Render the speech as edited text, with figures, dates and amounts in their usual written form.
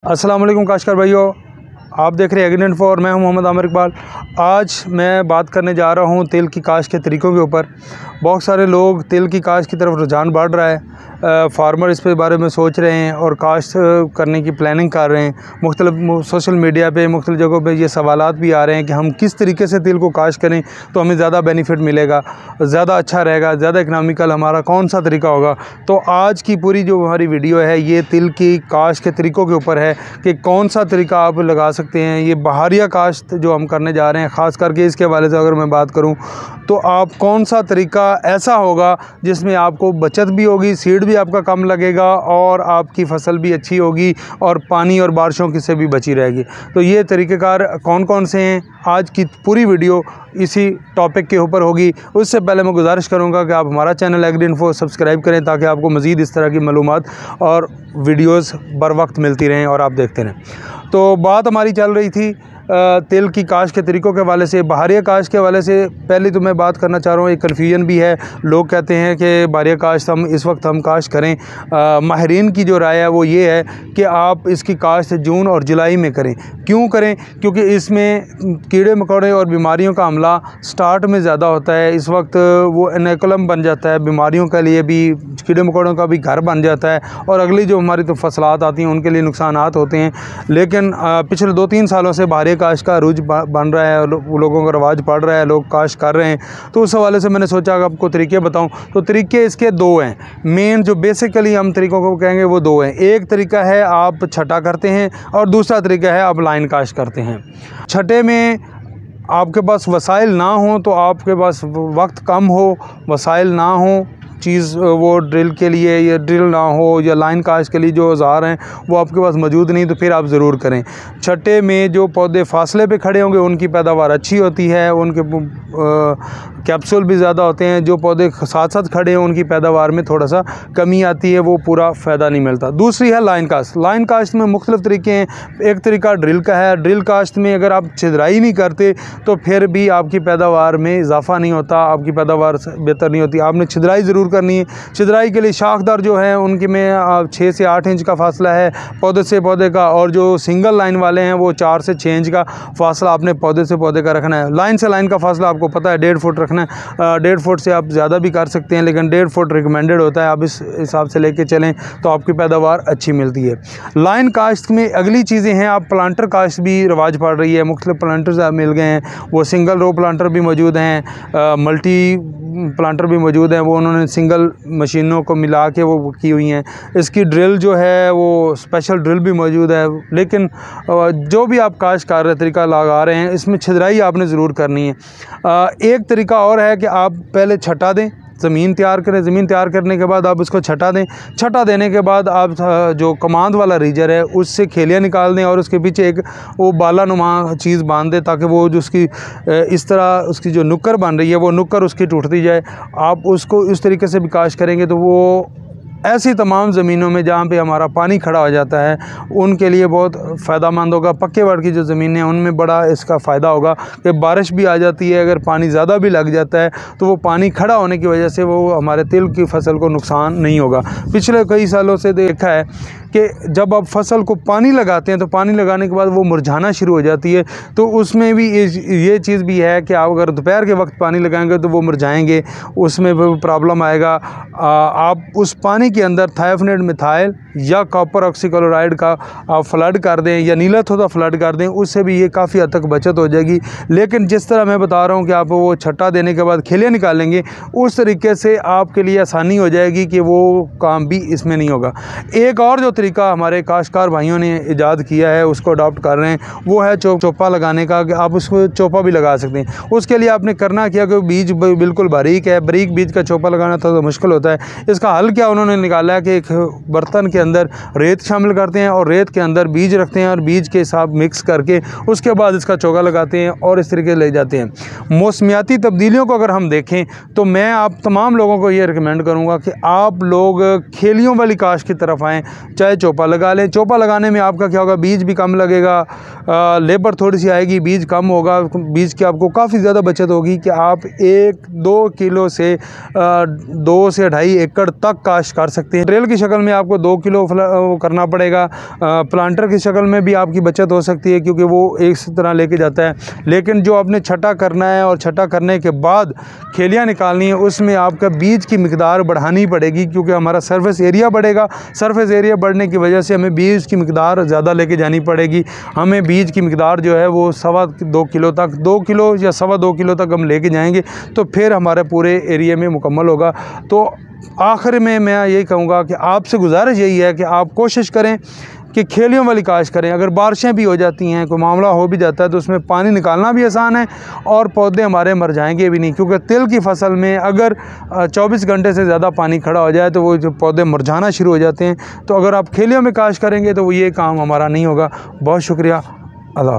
अस्सलाम वालेकुम काश्तकार भाइयों, आप देख रहे हैं एग्रीइन्फो और मैं हूं मोहम्मद आमिर इकबाल। आज मैं बात करने जा रहा हूं तेल की काश्त के तरीक़ों के ऊपर। बहुत सारे लोग तेल की काश्त की तरफ रुझान बढ़ रहा है, फार्मर इस पे बारे में सोच रहे हैं और काश्त करने की प्लानिंग कर रहे हैं। मुख्तलिफ सोशल मीडिया पे मुख्तलिफ जगहों पे ये सवालात भी आ रहे हैं कि हम किस तरीके से तेल को काश्त करें तो हमें ज़्यादा बेनिफिट मिलेगा, ज़्यादा अच्छा रहेगा, ज़्यादा इकनॉमिकल हमारा कौन सा तरीका होगा। तो आज की पूरी जो हमारी वीडियो है ये तिल की काश्त के तरीक़ों के ऊपर है कि कौन सा तरीका आप लगा सकते हैं। ये बहारिया काश्त जो हम करने जा रहे हैं, ख़ास करके इसके हवाले से अगर मैं बात करूँ तो आप कौन सा तरीका ऐसा होगा जिसमें आपको बचत भी होगी, सीड भी आपका कम लगेगा और आपकी फसल भी अच्छी होगी और पानी और बारिशों की से भी बची रहेगी। तो ये तरीक़ेकार कौन कौन से हैं, आज की पूरी वीडियो इसी टॉपिक के ऊपर होगी। उससे पहले मैं गुजारिश करूंगा कि आप हमारा चैनल एग्रीइन्फो सब्सक्राइब करें ताकि आपको मज़ीद इस तरह की मालूमात और वीडियोस बर वक्त मिलती रहें और आप देखते रहें। तो बात हमारी चल रही थी तेल की काश्त के तरीक़ों के हवाले से, बहारिया काश्त के हवाले से। पहले तो मैं बात करना चाह रहा हूँ, एक कन्फ्यूजन भी है। लोग कहते हैं कि बहारिया काश्त हम इस वक्त हम काश्त करें। माहिरीन की जो राय है वो ये है कि आप इसकी काश्त जून और जुलाई में करें। क्यों करें? क्योंकि इसमें कीड़े मकोड़े और बीमारियों का हमला स्टार्ट में ज़्यादा होता है। इस वक्त वो इनेकुलम बन जाता है, बीमारियों के लिए भी, कीड़े मकोड़ों का भी घर बन जाता है और अगली जो हमारी तो फसलात आती हैं उनके लिए नुकसानात होते हैं। लेकिन पिछले 2-3 सालों से बहारिया काश्त का रूज बन रहा है, लोगों का रवाज पड़ रहा है, लोग काश्त कर रहे हैं। तो उस हवाले से मैंने सोचा कि आपको तरीके बताऊं। तो तरीके इसके 2 हैं, मेन जो बेसिकली हम तरीक़ों को कहेंगे वो 2 हैं। एक तरीका है आप छटा करते हैं और दूसरा तरीका है आप लाइन काश्त करते हैं। छठे में आपके पास वसाइल ना हो, तो आपके पास वक्त कम हो, वसाइल ना हो, चीज़ वो ड्रिल के लिए या ड्रिल ना हो या लाइन काश्त के लिए जो औज़ार हैं वो आपके पास मौजूद नहीं, तो फिर आप ज़रूर करें। छठे में जो पौधे फासले पे खड़े होंगे उनकी पैदावार अच्छी होती है, उनके कैप्सूल भी ज़्यादा होते हैं। जो पौधे साथ साथ खड़े हैं उनकी पैदावार में थोड़ा सा कमी आती है, वो पूरा फ़ायदा नहीं मिलता। दूसरी है लाइन काश्त। लाइन काश्त में मुख्तलिफ़ तरीके हैं। एक तरीका ड्रिल का है। ड्रिल काश्त में अगर आप छिदराई नहीं करते तो फिर भी आपकी पैदावार में इजाफ़ा नहीं होता, आपकी पैदावार बेहतर नहीं होती। आपने छिदराई ज़रूर करनी है। छिदराई के लिए शाखदार जो है उनके में 6 से 8 इंच का फासला है पौधे से पौधे का, और जो सिंगल लाइन वाले हैं वो 4 से 6 इंच का फासला आपने पौधे से पौधे का रखना है। लाइन से लाइन का फासला आपको पता है 1.5 फुट रखना है। 1.5 फुट से आप ज़्यादा भी कर सकते हैं, लेकिन 1.5 फुट रिकमेंडेड होता है। आप इस हिसाब से लेके चलें तो आपकी पैदावार अच्छी मिलती है। लाइन काश्त में अगली चीज़ें हैं, आप प्लांटर काश्त भी रवाज पड़ रही है। मुख्तलिफ प्लांटर्स आप मिल गए हैं, वो सिंगल रो प्लांटर भी मौजूद हैं, मल्टी प्लांटर भी मौजूद हैं। वो उन्होंने सिंगल मशीनों को मिला के वो की हुई हैं। इसकी ड्रिल जो है वो स्पेशल ड्रिल भी मौजूद है। लेकिन जो भी आप काश्त कर रहे तरीका लगा रहे हैं इसमें छिदराई आपने ज़रूर करनी है। एक तरीका और है कि आप पहले छटा दें, ज़मीन तैयार करें। ज़मीन तैयार करने के बाद आप उसको छटा दें। छटा देने के बाद आप जो कमांद वाला रीजर है उससे खेलियाँ निकाल दें और उसके पीछे एक वो बाला नुमा चीज़ बांध दें ताकि वो जो उसकी इस तरह उसकी जो नुक्कर बन रही है वो नुक्कर उसकी टूटती जाए। आप उसको इस तरीके से भी काश्त करेंगे तो वो ऐसी तमाम ज़मीनों में जहाँ पे हमारा पानी खड़ा हो जाता है उनके लिए बहुत फ़ायदेमंद होगा। पक्के वर्ड की जो ज़मीनें हैं उनमें बड़ा इसका फ़ायदा होगा कि बारिश भी आ जाती है, अगर पानी ज़्यादा भी लग जाता है तो वो पानी खड़ा होने की वजह से वो हमारे तिल की फसल को नुकसान नहीं होगा। पिछले कई सालों से देखा है कि जब आप फसल को पानी लगाते हैं तो पानी लगाने के बाद वो मुरझाना शुरू हो जाती है। तो उसमें भी ये चीज़ भी है कि आप अगर दोपहर के वक्त पानी लगाएंगे तो वो मुरझाएंगे, उसमें भी प्रॉब्लम आएगा। आप उस पानी के अंदर थायोफनेट मिथाइल या कॉपर ऑक्सीक्लोराइड का आप फ्लड कर दें या नीला थोड़ा फ्लड कर दें, उससे भी ये काफ़ी हद तक बचत हो जाएगी। लेकिन जिस तरह मैं बता रहा हूँ कि आप वो छट्टा देने के बाद खेलियाँ निकालेंगे, उस तरीके से आपके लिए आसानी हो जाएगी कि वो काम भी इसमें नहीं होगा। एक और जो तरीका हमारे काश्तकार भाइयों ने ईजाद किया है उसको अडॉप्ट कर रहे हैं, वो है चोपा लगाने का, कि आप उसको चोपा भी लगा सकते हैं। उसके लिए आपने करना क्या कि बीज बिल्कुल बारीक है, बारीक बीज का चोपा लगाना थोड़ा मुश्किल होता है। इसका हल क्या उन्होंने निकाला है कि एक बर्तन के अंदर रेत शामिल करते हैं और रेत के अंदर बीज रखते हैं और बीज के साथ मिक्स करके उसके बाद इसका चोगा लगाते हैं और इस तरीके से ले जाते हैं। मौसमियाती तब्दीलियों को अगर हम देखें तो मैं आप तमाम लोगों को ये रिकमेंड करूँगा कि आप लोग खेलियों वाली काश्त की तरफ आएँ, चाहे बजाय चौपा लगा लें। चौपा लगाने में आपका क्या होगा, बीज भी कम लगेगा, लेबर थोड़ी सी आएगी, बीज कम होगा, बीज की आपको काफ़ी ज़्यादा बचत होगी कि आप 1-2 किलो से 2 से 2.5 एकड़ तक काश्त कर सकते हैं। ट्रेल की शक्ल में आपको 2 किलो करना पड़ेगा, प्लांटर की शक्ल में भी आपकी बचत हो सकती है क्योंकि वो एक तरह लेके जाता है। लेकिन जो आपने छटा करना है और छटा करने के बाद खेलियाँ निकालनी है, उसमें आपका बीज की मिकदार बढ़ानी पड़ेगी क्योंकि हमारा सरफेस एरिया बढ़ेगा। सरफेस एरिया बढ़ने की वजह से हमें बीज की मिकदार ज़्यादा लेके जानी पड़ेगी। हमें बीज की मिकदार जो है वो 2.25 किलो तक, 2 किलो या 2.25 किलो तक हम लेके जाएंगे तो फिर हमारे पूरे एरिया में मुकम्मल होगा। तो आखिर में मैं यही कहूँगा कि आपसे गुजारिश यही है कि आप कोशिश करें कि खेलियों वाली काश्त करें। अगर बारिशें भी हो जाती हैं, कोई मामला हो भी जाता है तो उसमें पानी निकालना भी आसान है और पौधे हमारे मर जाएंगे भी नहीं, क्योंकि तिल की फसल में अगर 24 घंटे से ज़्यादा पानी खड़ा हो जाए तो वो जो पौधे मुरझाना शुरू हो जाते हैं। तो अगर आप खेलियों में काश्त करेंगे तो वो ये काम हमारा नहीं होगा। बहुत शुक्रिया। अल्लाह।